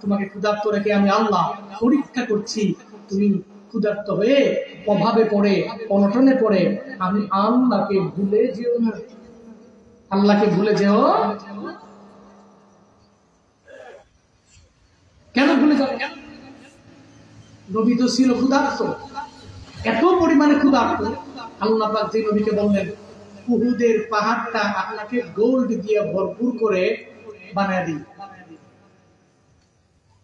তোমাকে ক্ষুধার্ত রেখে আমি আল্লাহ পরীক্ষা করছি। তুমি ক্ষুধার্ত হয়ে অভাবে পড়ে, অনটনে পড়ে আমি আল্লাহকে ভুলে যেও না, আল্লাহকে ভুলে যেও। কেন ভুলে যাও? নবী তো ছিল ক্ষুধার্ত, এত পরিমাণে ক্ষুধার্ত। আল্লাহ পাক যে নবীকে বললেন উহুদের পাহাড়টা আপনাকে গোল্ড দিয়ে ভরপুর করে বানায় দিই,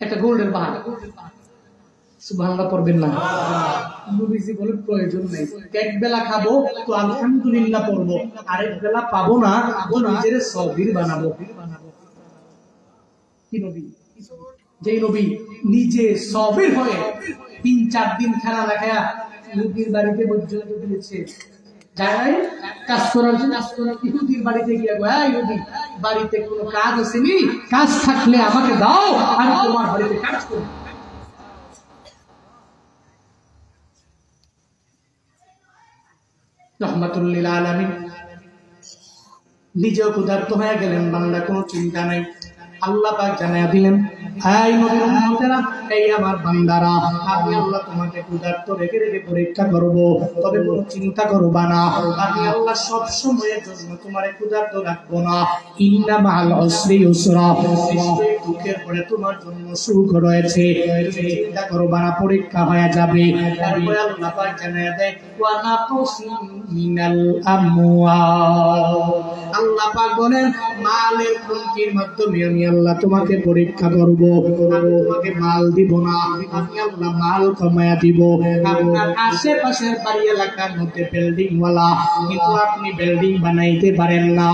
একটা গোল্ডের পাহাড়। সুবহানাল্লাহ পড়বেন না? নবীজি বলেন প্রয়োজন নেই, এক বেলা খাবো তো আলহামদুলিল্লাহ পড়বো, আরেক বেলা পাবো না তো নিজের সবির বানাবো। কি নবী? যে নবী নিজে সবির হয়ে ৩-৪ দিন খানা দেখায়া নবীর বাড়িতে পর্যন্ত দিয়েছে, যাই কাজ করার জন্য ইহুদির বাড়িতে গিয়ে ইহুদি বাড়িতে কোনো কাজ আসেনি, কাজ থাকলে আমাকে দাও, আমি তোমার বাড়িতে কাজ করব। রহমাতুল লিল আলামিন নিজেও ক্ষুধার্ত হয়ে গেলেন, বান্দা কোনো চিন্তা নাই। আল্লাহ পাক জানায়া দিলেন এই নবীর উম্মতেরা, এই আমার বান্দারা, আমি আল্লাহ তোমাকে ক্ষুধার্ত রেখে রেখে পরীক্ষা করব, তবে কোনো চিন্তা করবা না, আমি আল্লাহ সব সময়ের জন্য তোমারে ক্ষুধার্ত রাখবো না। ইন্না মাআল উসরি ইউসরা, নিশ্চয়ই দুঃখের পরে তোমার জন্য সুখ রয়েছে, তুমি চিন্তা করবা না, পরীক্ষা হয়ে যাবে। তারপরে আল্লাহ পাক জানায়া দেয় ওয়া নাকুসি মিনাল আমওয়াল, আল্লাহ পাক বলেন মালের কমতির মাধ্যমে আমি আল্লাহ তোমাকে পরীক্ষা করব। আমি তোমাকে মাল দিব না, আমি আল্লাহ মাল কমায়া দিব। আপনার আশেপাশের বাড়ি এলাকার মধ্যে বিল্ডিং ওয়ালা, কিন্তু আপনি বিল্ডিং বানাইতে পারেন না।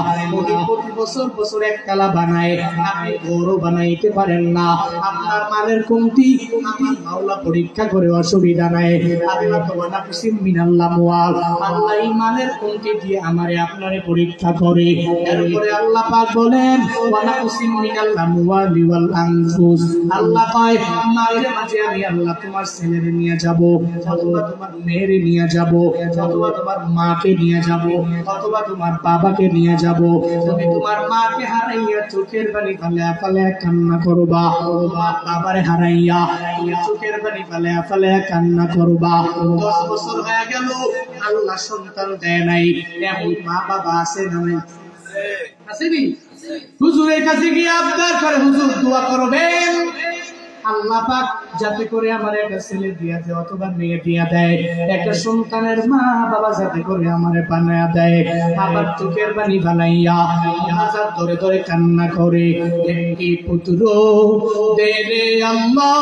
প্রতি বছর বছর একতলা বানায়, আপনি ঘরও বানাইতে পারেন না। আপনার মালের কমতি, মাওলা পরীক্ষা করে, অসুবিধা নাই। আল্লাহ তোমার কুসিম মিনাল্লাহ মুআল, আল্লাহ এই মালের কমতি দিয়ে আমারে আপনারে পরীক্ষা করে। এরপরে আল্লাহ পাক বলেন ওয়ালা কুসিম মিনাল্লাহ মুআলি ওয়াল আনফুস, আল্লাহ কয় মায়ের মাঝে আমি আল্লাহ তোমার ছেলেরে নিয়ে যাব, অথবা তোমার মেয়েরে নিয়ে যাব, অথবা তোমার মাকে নিয়ে যাব, অথবা তোমার বাবাকে নিয়ে যাব। তুমি তোমার মাকে হারাইয়া চোখের পানি ফেলে ফেলে কান্না করবা, তোমার বাবারে হারাইয়া তুমি চোখের পানি ফেলে ফেলে কান্না করবা। 10 বছর হয়ে গেল আল্লাহ সন্তান দেয় নাই, এমন মা বাবা আছে না নাই? আসেনি? হুজুরের কাছে গিয়ে আবদার করে হুজুর দোয়া করবেন আল্লাহ পাক যাতে করে আমার একটা ছেলে দিয়া দেয় অথবা মেয়ে দিয়া দেয়, একটা সন্তানের মা বাবা যাতে করে আমারে বানায়া দেয়। আবার চোখের পানি বানাইয়া হাজার ধরে ধরে কান্না করে, একটি পুত্র দে রে আল্লাহ,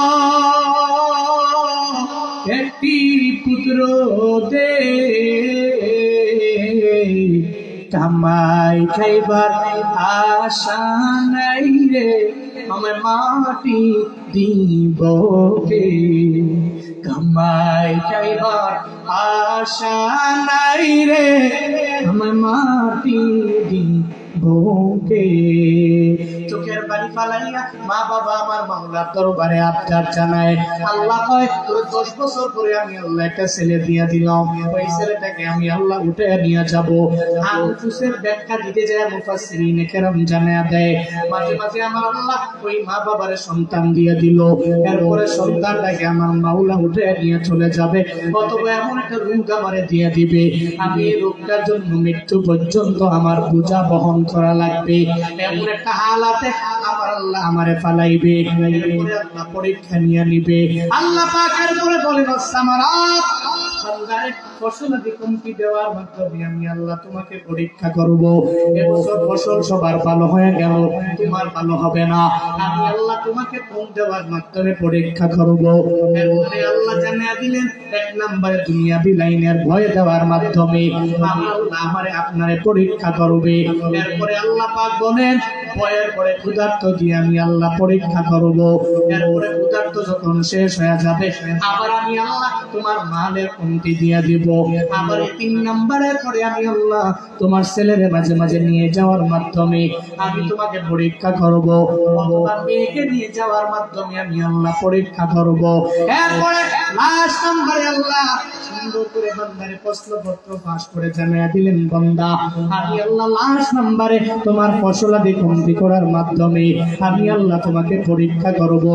একটি পুত্র দে, কামাই খাইবার আশা নাই রে, আমি মাটি দিব কে, কামাই খাইবার আশা নাই রে, আমি মাটি দিব কে। চোখের বাড়ি ফালাইয়া মা বাবা আমার মাওলার দরবারে আবদার জানায়। আল্লাহ কয় তোর 10 বছর পরে আমি আল্লাহ একটা ছেলে দিয়ে দিলাম, ওই ছেলেটাকে আমি আল্লাহ উঠে নিয়ে যাব। আনফুসের ব্যাখ্যা দিতে যায় মুফাসসিরিনে কেরাম জানায়া দেয়, মাঝে মাঝে আমার আল্লাহ ওই মা বাবারে সন্তান দিয়ে দিল, এরপরে সন্তানটাকে আমার মাওলা উঠে নিয়ে চলে যাবে, অথবা এমন একটা রোগ আমারে দিয়ে দিবে, আমি এই রোগটার জন্য মৃত্যু পর্যন্ত আমার বোঝা বহন করা লাগবে। এমন একটা হালাতে আমার আল্লাহ আমারে ফালাইবে, এরপরে আল্লাহ পরীক্ষা নিয়ে নিবে। আল্লাহ পাকের পরে বলেন সামারাত, বান্দারে ফসলাদি কমতি দেওয়ার মাধ্যমে আমি আল্লাহ তোমাকে পরীক্ষা করব। এবছর ফসল সবার ভালো হয়ে গেল, তোমার ভালো হবে না, আমি আল্লাহ তোমাকে কম দেওয়ার মাধ্যমে পরীক্ষা করব। এরপরে আল্লাহ জানিয়ে দিলেন 1 নম্বরে দুনিয়াবি লাইনের ভয় দেওয়ার মাধ্যমে আল্লাহ আমারে আপনারে পরীক্ষা করবে। এরপরে আল্লাহ পাক বলেন ভয়ের পরে ক্ষুধার্ত দিয়ে আমি আল্লাহ পরীক্ষা করব। এরপরে ক্ষুধার্ত যখন শেষ হয়ে যাবে আবার আমি আল্লাহ তোমার মালের কমতি দিয়ে দিব। আবার 3 নম্বরের পরে আমি আল্লাহ তোমার ছেলের মাঝে মাঝে নিয়ে যাওয়ার মাধ্যমে আমি তোমাকে পরীক্ষা করব, অথবা মেয়েকে নিয়ে যাওয়ার মাধ্যমে আমি আল্লাহ পরীক্ষা করব। এরপরে লাস্ট নম্বরে আল্লাহ সুন্দর করে বান্দারে প্রশ্নপত্র পাস করে জানিয়ে দিলেন, বান্দা আমি আল্লাহ লাস্ট নম্বরে তোমার ফসলাদি কমতি করার মাধ্যমে আমি আল্লাহ তোমাকে পরীক্ষা করব।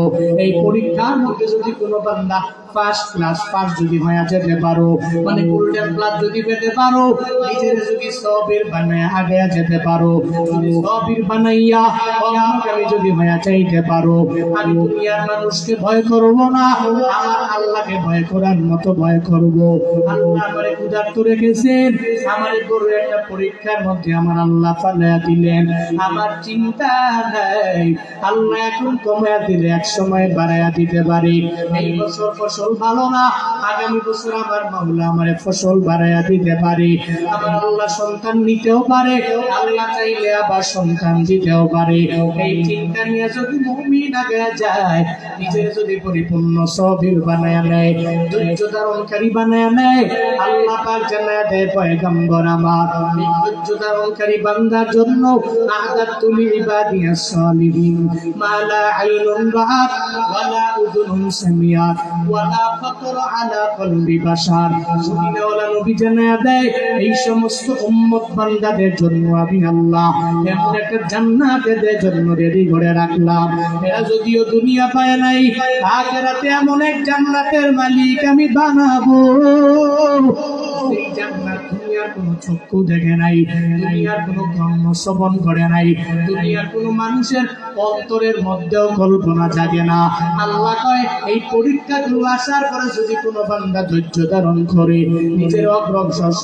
এই পরীক্ষার মধ্যে যদি কোনো বান্দা ফার্স্ট ক্লাস পাস যদি হয়ে যেতে পারো, মানে গোল্ডেন প্লাস যদি পেতে পারো, নিজের যদি সবির বানায় আগে যেতে পারো, সবির বানাইয়া আমি যদি হয়ে চাইতে পারো, আমি দুনিয়ার মানুষকে ভয় করব না, আমার আল্লাহকে ভয় করার মতো ভয় করব। আল্লাহ আমারে ক্ষুধার্ত রেখেছেন, আমার গরু একটা পরীক্ষার মধ্যে আমার আল্লাহ ফালাইয়া দিলেন, আমার চিন্তা নাই, আল্লাহ এখন কমায়া দিলে এক সময় বাড়াইয়া দিতে পারে। এই বছর ফসল ভালো না, আগামী বছর আমার মাওলা আমারে ফসল বাড়াইয়া দিতে পারে। আমার আল্লাহ সন্তান নিতেও পারে, আল্লাহ চাইলে আবার সন্তান দিতেও পারে। এই চিন্তা নিয়ে যদি মুমিন আগে যায়, নিজের যদি পরিপূর্ণ সবির বানায়া নেয়, ধৈর্য ধারণকারী বানায়া নেয়, আল্লাহ পাক জানায়া দেয় পয়গম্বর আমার এই ধৈর্য ধারণকারী বান্দার জন্য আ'দাতু লিইবাদিয়াস সালিহিন মা লা আইনুন রাআত ওয়ালা উযুনুন সামিআত ওয়ালা খাতার আলা কলবি বাশার। সুবহানাল্লাহ, নবী জানায়া দেয় এই সমস্ত উম্মত বান্দাদের জন্য আমি আল্লাহ এমন একটা জান্নাতের জন্য রেডি করে রাখলাম। এরা যদিও দুনিয়া পায় নাই, আখিরাতে এমন এক জান্নাতের মালিক আমি বানাবো, সেই জান্নাত দুনিয়ার কোনো চক্ষু দেখে নাই, দুনিয়ার কোনো কর্ম শ্রবণ করে নাই, দুনিয়ার কোনো মানুষের অন্তরের মধ্যেও কল্পনা জাগে না। আল্লাহ কয় এই পরীক্ষাগুলো আসার পরে যদি কোনো বান্দা ধৈর্য ধারণ করে নিজের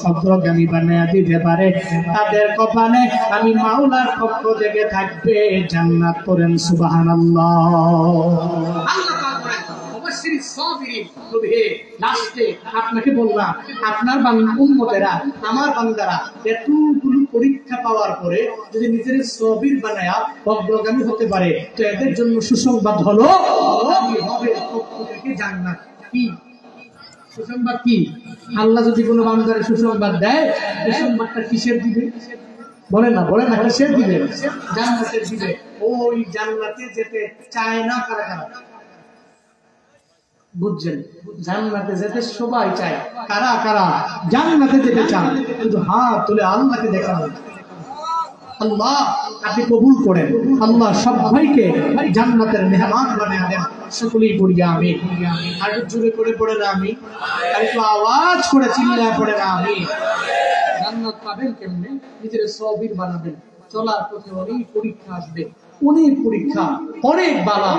অগ্রগামী বানিয়ে দিতে পারে, তাদের কপালে আমি মাওলার পক্ষ থেকে থাকবে জান্নাত। করেন সুবহানাল্লাহ। আল্লাহ আপনাকে বললাম আপনার উম্মতেরা, আমার বান্দারা এতগুলো পরীক্ষা পাওয়ার পরে যদি নিজের সবির বানায়া অগ্রগামী হতে পারে, তো এদের জন্য সুসংবাদ হলো জান্নাত। কি সুসংবাদ? কি আল্লাহ যদি কোনো বান্দারে সুসংবাদ দেয়, সুসংবাদটা কিসের দিবে? বলেন না, বলেন না, কিসের দিবে? জান্নাতের দিবে। ওই জান্নাতে যেতে চায় না কারা কারা? বুঝছেন? জান্নাতে যেতে সবাই চায়। কারা কারা জান্নাতে যেতে চান? শুধু হাত তুলে আল্লাহকে দেখানো। আল্লাহ আপনি কবুল করেন, আল্লাহ সবাইকে জান্নাতের মেহমান বানিয়ে দেন। সকলেই পড়ি আমি। আর জোরে করে পড়ে না আমি, আর একটু আওয়াজ করে চিল্লায় পড়ে না আমি। জান্নাত পাবেন কেমনে? নিজের সবির বানাবেন। চলার পথে অনেক পরীক্ষা আসবে, অনেক পরীক্ষা, অনেক বালা,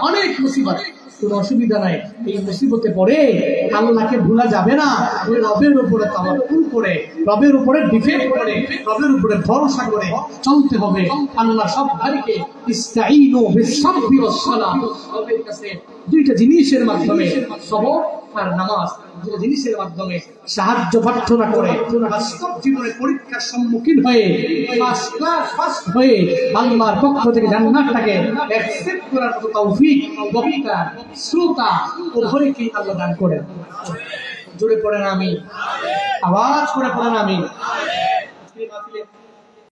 অনেক মুসিবত। কোন অসুবিধা নাই। এই মুসিবতে পড়ে আল্লাহকে ভুলা যাবে না। ওই রবের উপরে তাওয়াক্কুল করে, রবের উপরে ডিপেন্ড করে, রবের উপরে ভরসা করে চলতে হবে। আল্লাহ সব ভাইকে ইস্তাঈনু বিস-সাবরি ওয়াস-সালাহ, রবের কাছে দুইটা জিনিসের মাধ্যমে সবর আর নামাজ, দুইটা জিনিসের মাধ্যমে সাহায্য প্রার্থনা করে বাস্তব জীবনে পরীক্ষার সম্মুখীন হয়ে ফার্স্ট হয়ে আল্লাহর পক্ষ থেকে জান্নাতটাকে অ্যাকসেপ্ট করার মতো তৌফিক, বক্তা, শ্রোতা উভয়কে আল্লাহ দান করেন। জোরে পড়েন আমি, আওয়াজ করে পড়েন আমি।